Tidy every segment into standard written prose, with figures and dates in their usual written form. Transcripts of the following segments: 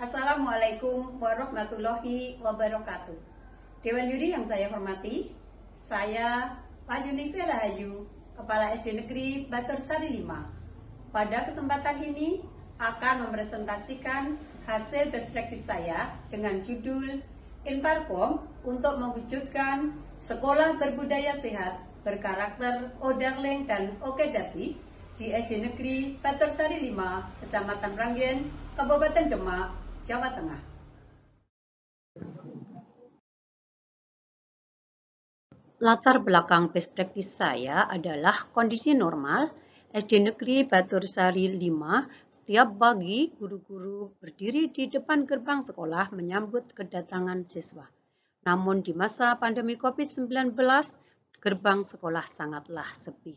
Assalamualaikum warahmatullahi wabarakatuh. Dewan Juri yang saya hormati, saya Pak Yunisa Rahayu, Kepala SD Negeri Batursari 5. Pada kesempatan ini akan mempresentasikan hasil best practice saya dengan judul Inparkom untuk mewujudkan sekolah berbudaya sehat berkarakter O-Darling dan Okedasi di SD Negeri Batursari 5, Kecamatan Ranggen, Kabupaten Demak, Jawa Tengah. Latar belakang best practice saya adalah kondisi normal SD Negeri Batursari 5. Setiap pagi, guru-guru berdiri di depan gerbang sekolah menyambut kedatangan siswa. Namun di masa pandemi COVID-19, gerbang sekolah sangatlah sepi.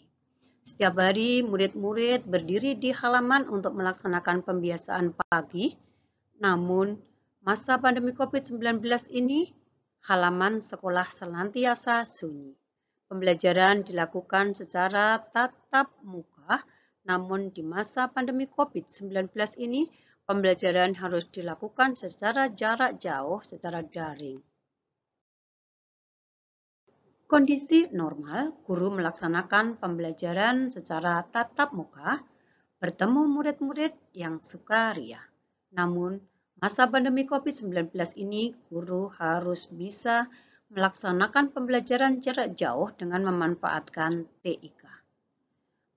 Setiap hari, murid-murid berdiri di halaman untuk melaksanakan pembiasaan pagi. Namun, masa pandemi COVID-19 ini, halaman sekolah senantiasa sunyi. Pembelajaran dilakukan secara tatap muka, namun di masa pandemi COVID-19 ini, pembelajaran harus dilakukan secara jarak jauh, secara daring. Kondisi normal, guru melaksanakan pembelajaran secara tatap muka, bertemu murid-murid yang sukaria. Namun, masa pandemi COVID-19 ini, guru harus bisa melaksanakan pembelajaran jarak jauh dengan memanfaatkan TIK.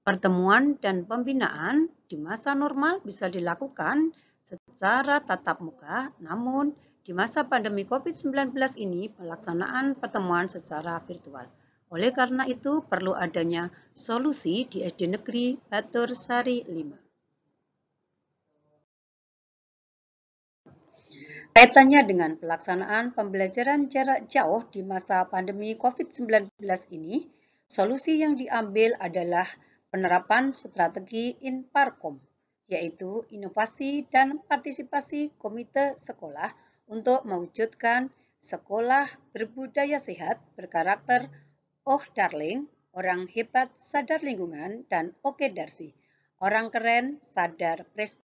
Pertemuan dan pembinaan di masa normal bisa dilakukan secara tatap muka, namun di masa pandemi COVID-19 ini, pelaksanaan pertemuan secara virtual. Oleh karena itu, perlu adanya solusi di SD Negeri Batursari 5. Kaitannya dengan pelaksanaan pembelajaran jarak jauh di masa pandemi COVID-19 ini, solusi yang diambil adalah penerapan strategi Inparkom, yaitu inovasi dan partisipasi komite sekolah untuk mewujudkan sekolah berbudaya sehat berkarakter Oh-Darling, orang hebat sadar lingkungan, dan Okedarsi, orang keren sadar prestasi.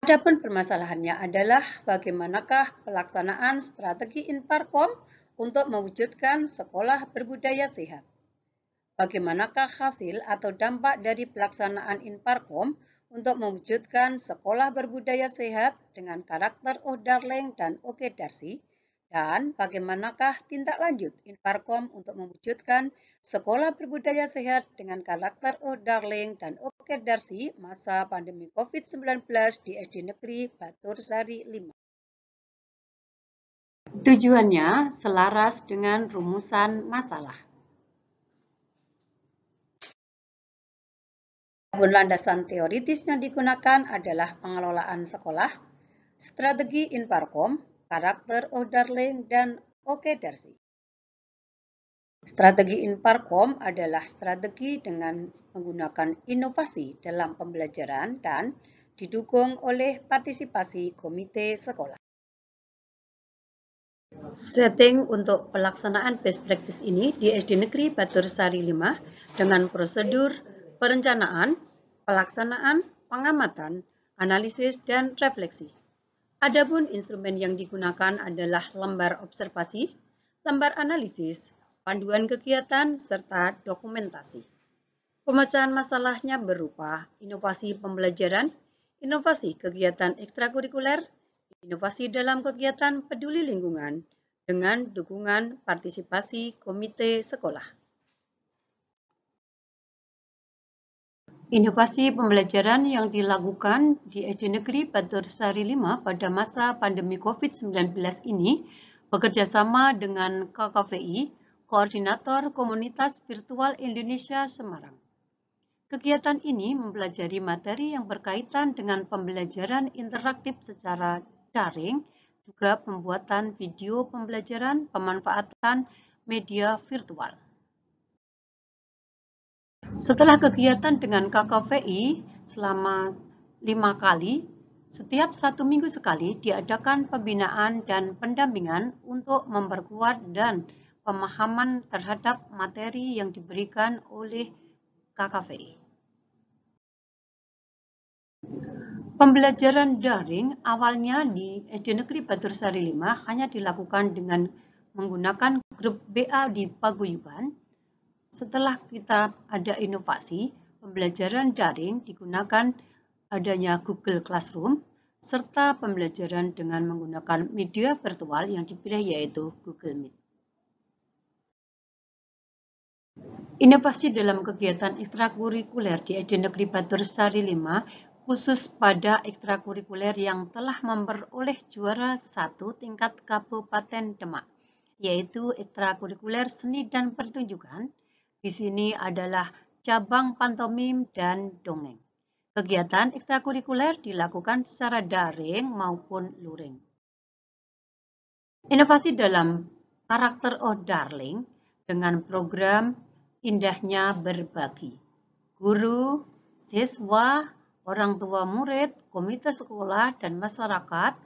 Adapun permasalahannya adalah bagaimanakah pelaksanaan strategi Inparkom untuk mewujudkan sekolah berbudaya sehat. Bagaimanakah hasil atau dampak dari pelaksanaan Inparkom untuk mewujudkan sekolah berbudaya sehat dengan karakter Oh-Darling dan Okedarsi, dan bagaimanakah tindak lanjut Inparkom untuk mewujudkan sekolah berbudaya sehat dengan karakter Oh-Darling dan Okedarsi masa pandemi COVID-19 di SD Negeri Batursari 5. Tujuannya selaras dengan rumusan masalah. Landasan teoritis yang digunakan adalah pengelolaan sekolah, strategi Inparkom, karakter Oh-Darling, dan Okedarsi. Strategi Inparkom adalah strategi dengan menggunakan inovasi dalam pembelajaran dan didukung oleh partisipasi komite sekolah. Setting untuk pelaksanaan best practice ini di SD Negeri Batursari 5 dengan prosedur perencanaan, pelaksanaan, pengamatan, analisis, dan refleksi. Adapun instrumen yang digunakan adalah lembar observasi, lembar analisis, panduan kegiatan, serta dokumentasi. Pemecahan masalahnya berupa inovasi pembelajaran, inovasi kegiatan ekstrakurikuler, inovasi dalam kegiatan peduli lingkungan, dengan dukungan partisipasi komite sekolah. Inovasi pembelajaran yang dilakukan di SD Negeri Batursari 5 pada masa pandemi COVID-19 ini bekerjasama dengan KKVI, Koordinator Komunitas Virtual Indonesia Semarang. Kegiatan ini mempelajari materi yang berkaitan dengan pembelajaran interaktif secara daring, juga pembuatan video pembelajaran, pemanfaatan media virtual. Setelah kegiatan dengan KKVI selama 5 kali, setiap 1 minggu sekali diadakan pembinaan dan pendampingan untuk memperkuat dan pemahaman terhadap materi yang diberikan oleh KKVI. Pembelajaran daring awalnya di SD Negeri Batursari 5 hanya dilakukan dengan menggunakan grup BA di paguyuban. Setelah kita ada inovasi, pembelajaran daring digunakan adanya Google Classroom, serta pembelajaran dengan menggunakan media virtual yang dipilih yaitu Google Meet. Inovasi dalam kegiatan ekstrakurikuler di SD Negeri Batursari 5 khusus pada ekstrakurikuler yang telah memperoleh juara 1 tingkat Kabupaten Demak, yaitu ekstrakurikuler seni dan pertunjukan. Di sini adalah cabang pantomim dan dongeng. Kegiatan ekstrakurikuler dilakukan secara daring maupun luring. Inovasi dalam karakter Oh Darling dengan program Indahnya Berbagi. Guru, siswa, orang tua murid, komite sekolah, dan masyarakat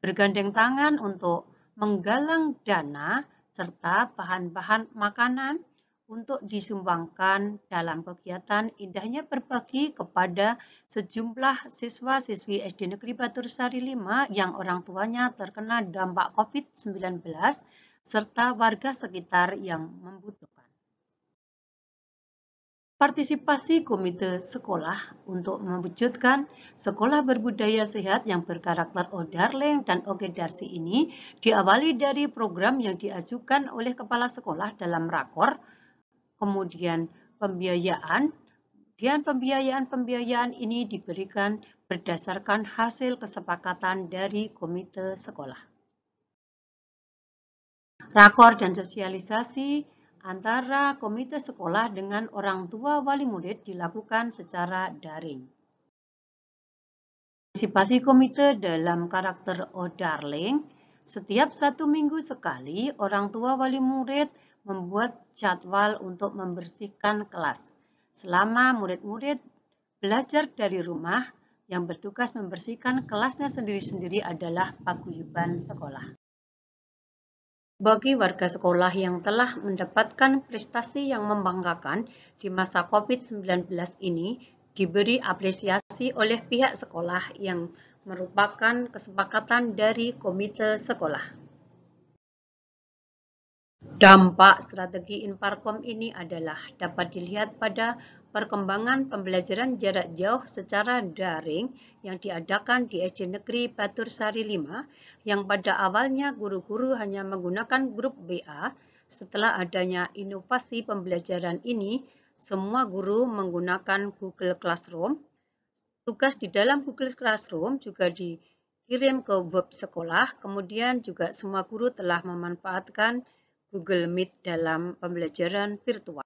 bergandeng tangan untuk menggalang dana serta bahan-bahan makanan untuk disumbangkan dalam kegiatan Indahnya Berbagi kepada sejumlah siswa-siswi SD Negeri Batursari 5 yang orang tuanya terkena dampak COVID-19 serta warga sekitar yang membutuhkan. Partisipasi komite sekolah untuk mewujudkan sekolah berbudaya sehat yang berkarakter Oh Darling dan Oke Darsi ini diawali dari program yang diajukan oleh kepala sekolah dalam rakor, kemudian pembiayaan ini diberikan berdasarkan hasil kesepakatan dari komite sekolah. Rakor dan sosialisasi antara komite sekolah dengan orang tua wali murid dilakukan secara daring. Partisipasi komite dalam karakter Oh Darling, setiap 1 minggu sekali orang tua wali murid membuat jadwal untuk membersihkan kelas. Selama murid-murid belajar dari rumah, yang bertugas membersihkan kelasnya sendiri-sendiri adalah paguyuban sekolah. Bagi warga sekolah yang telah mendapatkan prestasi yang membanggakan di masa COVID-19 ini, diberi apresiasi oleh pihak sekolah yang merupakan kesepakatan dari komite sekolah. Dampak strategi Inparkom ini adalah dapat dilihat pada perkembangan pembelajaran jarak jauh secara daring yang diadakan di SD Negeri Batursari 5 yang pada awalnya guru-guru hanya menggunakan grup BA. Setelah adanya inovasi pembelajaran ini, semua guru menggunakan Google Classroom. Tugas di dalam Google Classroom juga dikirim ke web sekolah, kemudian juga semua guru telah memanfaatkan Google Meet dalam pembelajaran virtual.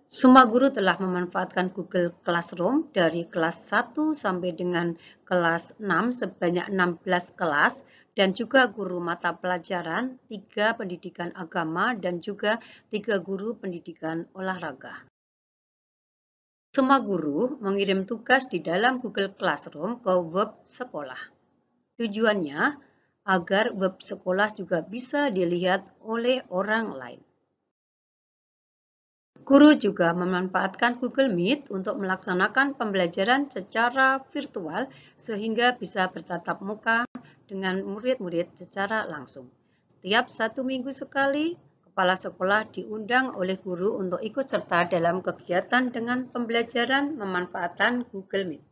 Semua guru telah memanfaatkan Google Classroom dari kelas 1 sampai dengan kelas 6 sebanyak 16 kelas dan juga guru mata pelajaran 3 pendidikan agama dan juga 3 guru pendidikan olahraga. Semua guru mengirim tugas di dalam Google Classroom ke web sekolah. Tujuannya agar web sekolah juga bisa dilihat oleh orang lain. Guru juga memanfaatkan Google Meet untuk melaksanakan pembelajaran secara virtual sehingga bisa bertatap muka dengan murid-murid secara langsung. Setiap 1 minggu sekali, kepala sekolah diundang oleh guru untuk ikut serta dalam kegiatan dengan pembelajaran memanfaatkan Google Meet.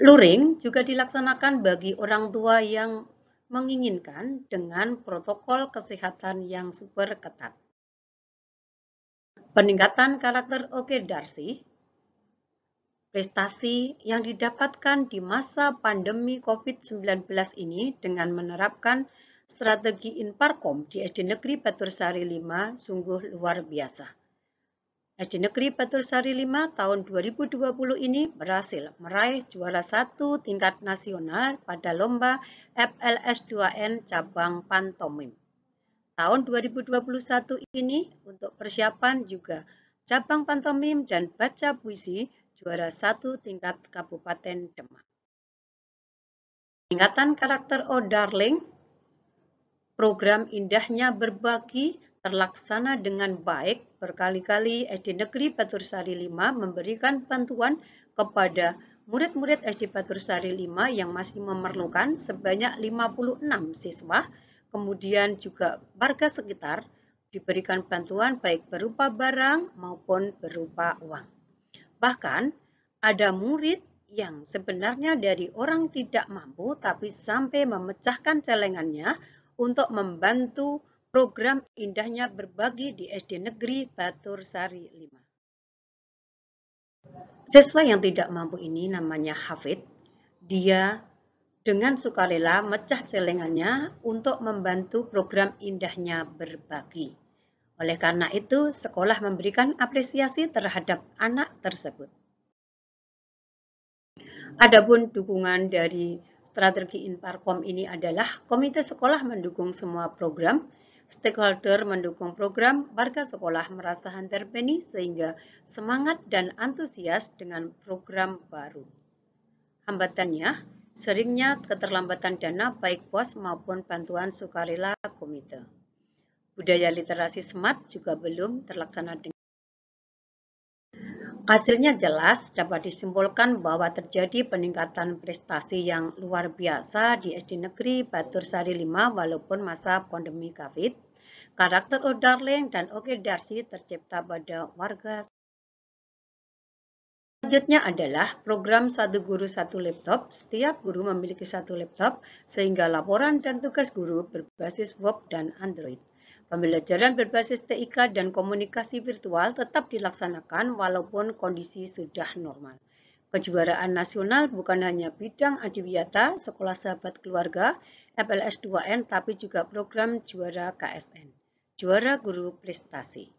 Luring juga dilaksanakan bagi orang tua yang menginginkan dengan protokol kesehatan yang super ketat. Peningkatan karakter Oke Darsi, prestasi yang didapatkan di masa pandemi COVID-19 ini dengan menerapkan strategi Inparkom di SD Negeri Batursari 5 sungguh luar biasa. SD Negeri Batursari 5 tahun 2020 ini berhasil meraih juara 1 tingkat nasional pada lomba FLS2N cabang pantomim. Tahun 2021 ini untuk persiapan juga cabang pantomim dan baca puisi juara 1 tingkat Kabupaten Demak. Peningkatan karakter Oh Darling, program Indahnya Berbagi terlaksana dengan baik. Berkali-kali SD Negeri Batursari 5 memberikan bantuan kepada murid-murid SD Batursari 5 yang masih memerlukan sebanyak 56 siswa. Kemudian juga warga sekitar diberikan bantuan baik berupa barang maupun berupa uang. Bahkan ada murid yang sebenarnya dari orang tidak mampu tapi sampai memecahkan celengannya untuk membantu program indahnya berbagi di SD Negeri Batursari 5. Siswa yang tidak mampu ini namanya Hafid. Dia dengan sukarela mecah celengannya untuk membantu program indahnya berbagi. Oleh karena itu, sekolah memberikan apresiasi terhadap anak tersebut. Adapun dukungan dari strategi Inparkom ini adalah komite sekolah mendukung semua program, stakeholder mendukung program, warga sekolah merasa terpeni sehingga semangat dan antusias dengan program baru. Hambatannya, seringnya keterlambatan dana baik pos maupun bantuan sukarela komite. Budaya literasi SMART juga belum terlaksana dengan hasilnya jelas dapat disimpulkan bahwa terjadi peningkatan prestasi yang luar biasa di SD Negeri Batursari 5 walaupun masa pandemi COVID. Karakter O'Darling dan Oke Darsi tercipta pada warga. Selanjutnya adalah program satu guru satu laptop. Setiap guru memiliki satu laptop sehingga laporan dan tugas guru berbasis web dan Android. Pembelajaran berbasis TIK dan komunikasi virtual tetap dilaksanakan walaupun kondisi sudah normal. Kejuaraan nasional bukan hanya bidang adiwiyata, sekolah sahabat keluarga, FLS 2N, tapi juga program juara KSN, juara guru prestasi.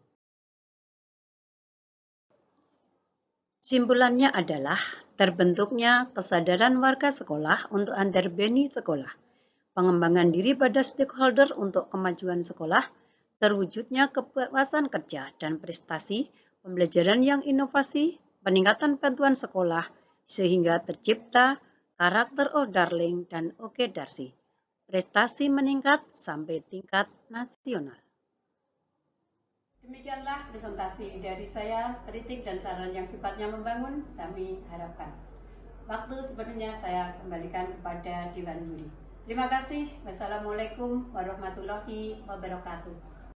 Simpulannya adalah terbentuknya kesadaran warga sekolah untuk antar-beni sekolah, pengembangan diri pada stakeholder untuk kemajuan sekolah, terwujudnya kepuasan kerja dan prestasi, pembelajaran yang inovasi, peningkatan bantuan sekolah, sehingga tercipta karakter O'Darling dan Oke Darsi. Prestasi meningkat sampai tingkat nasional. Demikianlah presentasi dari saya, kritik dan saran yang sifatnya membangun, kami harapkan. Waktu sebenarnya saya kembalikan kepada Dewan Juri. Terima kasih. Wassalamualaikum warahmatullahi wabarakatuh.